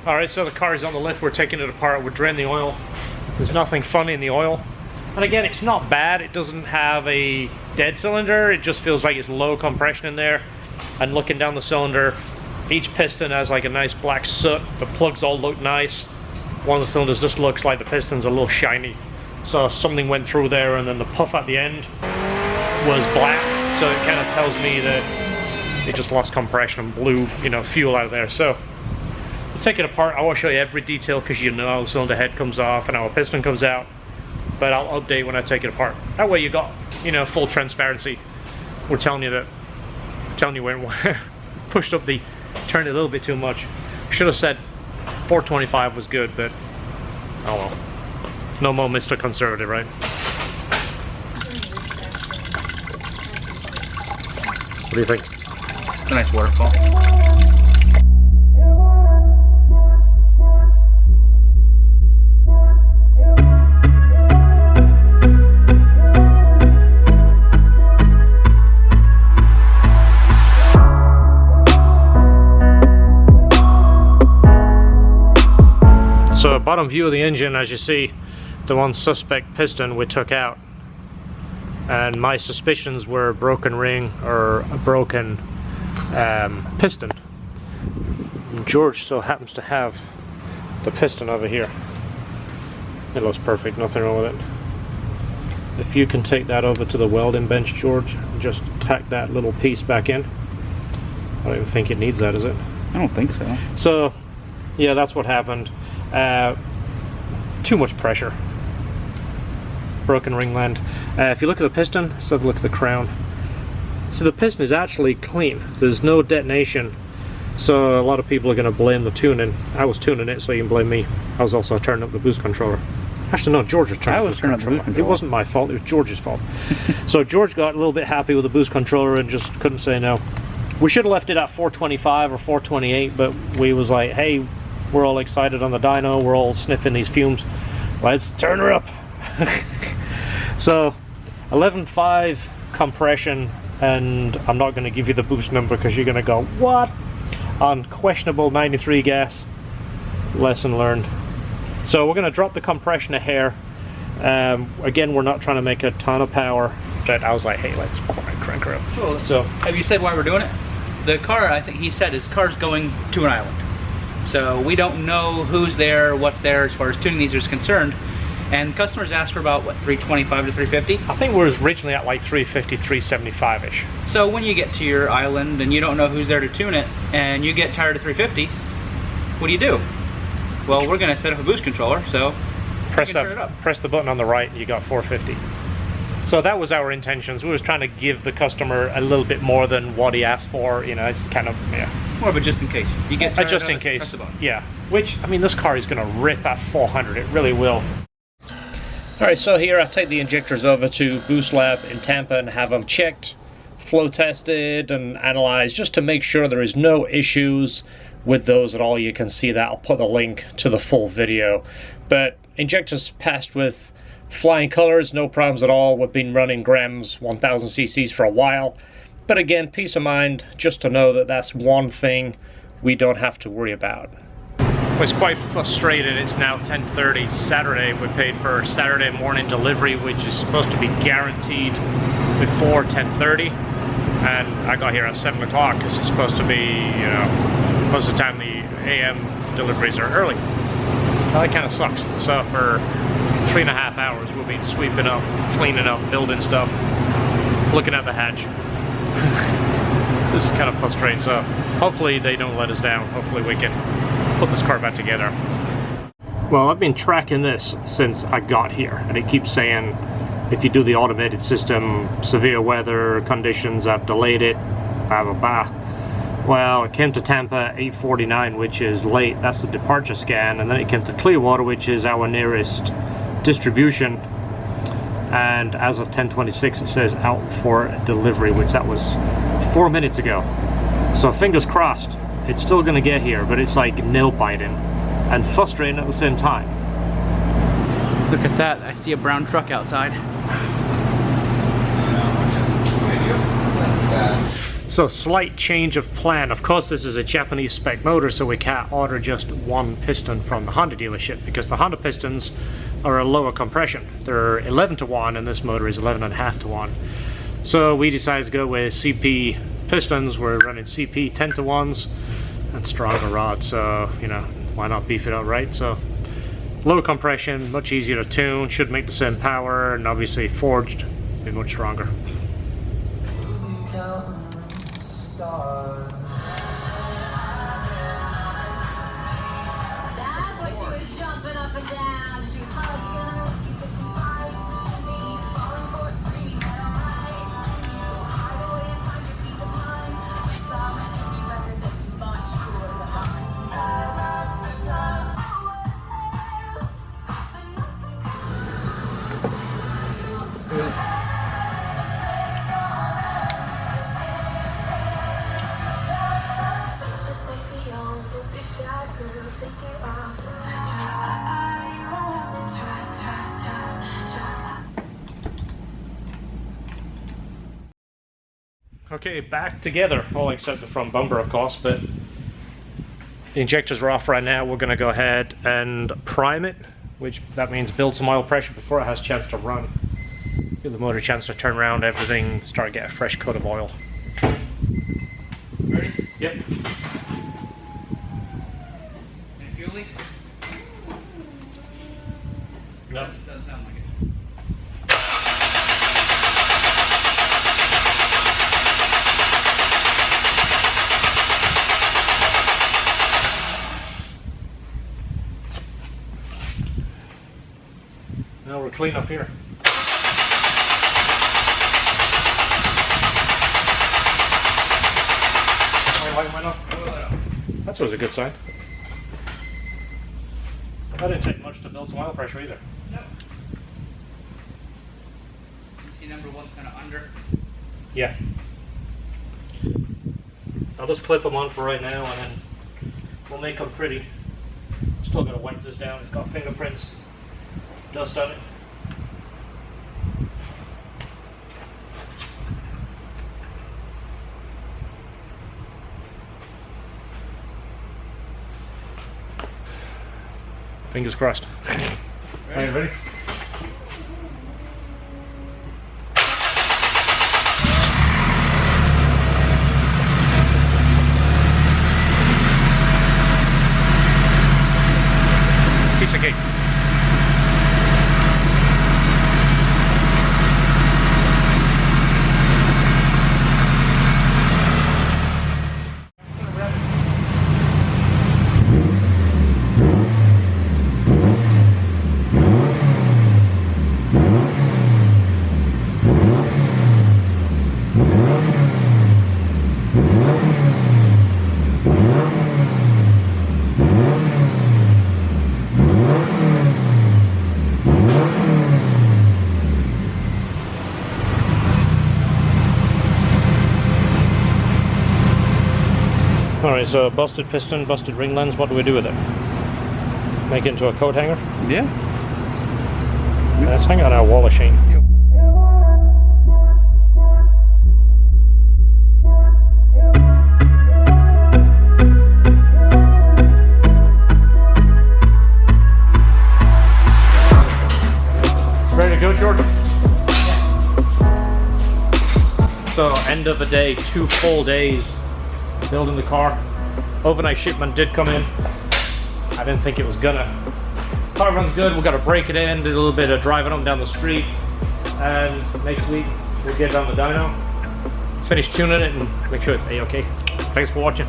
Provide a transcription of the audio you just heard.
Alright, so the car is on the lift, we're taking it apart, we're draining the oil. There's nothing funny in the oil. And again, it's not bad, it doesn't have a dead cylinder, it just feels like it's low compression in there. And looking down the cylinder, each piston has like a nice black soot, the plugs all look nice. One of the cylinders just looks like the piston's a little shiny. So something went through there, and then the puff at the end was black, so it kind of tells me that it just lost compression and blew, you know, fuel out of there. So we'll take it apart. I won't show you every detail because you know how the cylinder head comes off and how a piston comes out, but I'll update when I take it apart. That way you got, you know, full transparency. We're telling you when pushed up the, turned it a little bit too much. Should have said 425 was good, but oh well. No more Mr. Conservative, right? What do you think? It's a nice waterfall. So bottom view of the engine, as you see, the one suspect piston we took out, and my suspicions were a broken ring or a broken piston. George so happens to have the piston over here. It looks perfect, nothing wrong with it. If you can take that over to the welding bench, George, and just tack that little piece back in. I don't even think it needs that, is it? I don't think so. So yeah, that's what happened. Too much pressure. Broken ringland. If you look at the piston, let's have a look at the crown. So the piston is actually clean. There's no detonation. So a lot of people are going to blame the tuning. I was tuning it, so you can blame me. I was also turning up the boost controller. Actually, no, George was turning up the boost controller. It wasn't my fault, it was George's fault. So George got a little bit happy with the boost controller and just couldn't say no. We should have left it at 425 or 428, but we was like, hey, we're all excited on the dyno, we're all sniffing these fumes, let's turn her up. So 11.5 compression, and I'm not going to give you the boost number because you're going to go, what? On questionable 93 gas. Lesson learned. So we're going to drop the compression a hair. Again, we're not trying to make a ton of power, but I was like, hey, let's crank her up. Cool. So have you said why we're doing it? The car, I think he said, his car's going to an island. So we don't know who's there, what's there as far as tuning these is concerned. And customers asked for about, what, 325 to 350? I think we were originally at like 350, 375-ish. So when you get to your island and you don't know who's there to tune it, and you get tired of 350, what do? Well, we're going to set up a boost controller, so press the button on the right, you got 450. So that was our intentions. We was trying to give the customer a little bit more than what he asked for. You know, it's kind of, yeah. More of a just in case. You get tired just in case. Press the button. Yeah. Which, I mean, this car is going to rip at 400. It really will. Alright, so here I take the injectors over to Boost Lab in Tampa and have them checked, flow tested and analyzed just to make sure there is no issues with those at all. You can see that. I'll put the link to the full video. But injectors passed with flying colors, no problems at all. We've been running grams 1000 cc's for a while. But again, peace of mind just to know that that's one thing we don't have to worry about. I was quite frustrated. It's now 10:30 Saturday. We paid for Saturday morning delivery, which is supposed to be guaranteed before 10:30, and I got here at 7 o'clock because it's supposed to be, you know, most of the time the AM deliveries are early. Well, that kind of sucks. So for 3.5 hours we've been sweeping up, cleaning up, building stuff, looking at the hatch. This is kind of frustrating, so hopefully they don't let us down. Hopefully we can put this car back together. Well, I've been tracking this since I got here, and it keeps saying if you do the automated system, severe weather conditions have delayed it, blah blah blah. Well, it came to Tampa 8:49, which is late. That's the departure scan, and then it came to Clearwater, which is our nearest distribution, and as of 10:26 it says out for delivery, which that was 4 minutes ago. So fingers crossed it's still gonna get here, but it's like nail biting and frustrating at the same time. Look at that, I see a brown truck outside. So So slight change of plan. Of course this is a Japanese spec motor, so we can't order just one piston from the Honda dealership because the Honda pistons are a lower compression. They're 11 to 1 and this motor is 11.5 to 1. So we decided to go with CP pistons. We're running CP 10 to 1s and stronger rods, so you know, why not beef it up, right? So low compression, much easier to tune, should make the same power, and obviously forged be much stronger. Okay, back together, all except the front bumper of course, but the injectors are off right now. We're going to go ahead and prime it, which that means build some oil pressure before it has a chance to run. Give the motor a chance to turn around, everything, start to get a fresh coat of oil. Ready? Yep. Any fuel leaks? No. Doesn't sound like it. Now we're clean up here. Light went off. That's always a good sign. That didn't take much to build some oil pressure either. No. You see number one's kind of under. Yeah. I'll just clip them on for right now and then we'll make them pretty. Still got to wipe this down. It's got fingerprints, dust on it. Fingers crossed. Are you ready? Piece of cake. Alright, so busted piston, busted ring lens, what do we do with it? Make it into a coat hanger? Yeah. Let's hang on our wall of shame. Ready to go, Jordan? Yeah. So, end of the day, 2 full days building the car. Overnight shipment did come in. I didn't think it was gonna. Car runs good. We've got to break it in, do a little bit of driving up and down the street, and next week we'll get it on the dyno, finish tuning it, and make sure it's A-OK. Thanks for watching.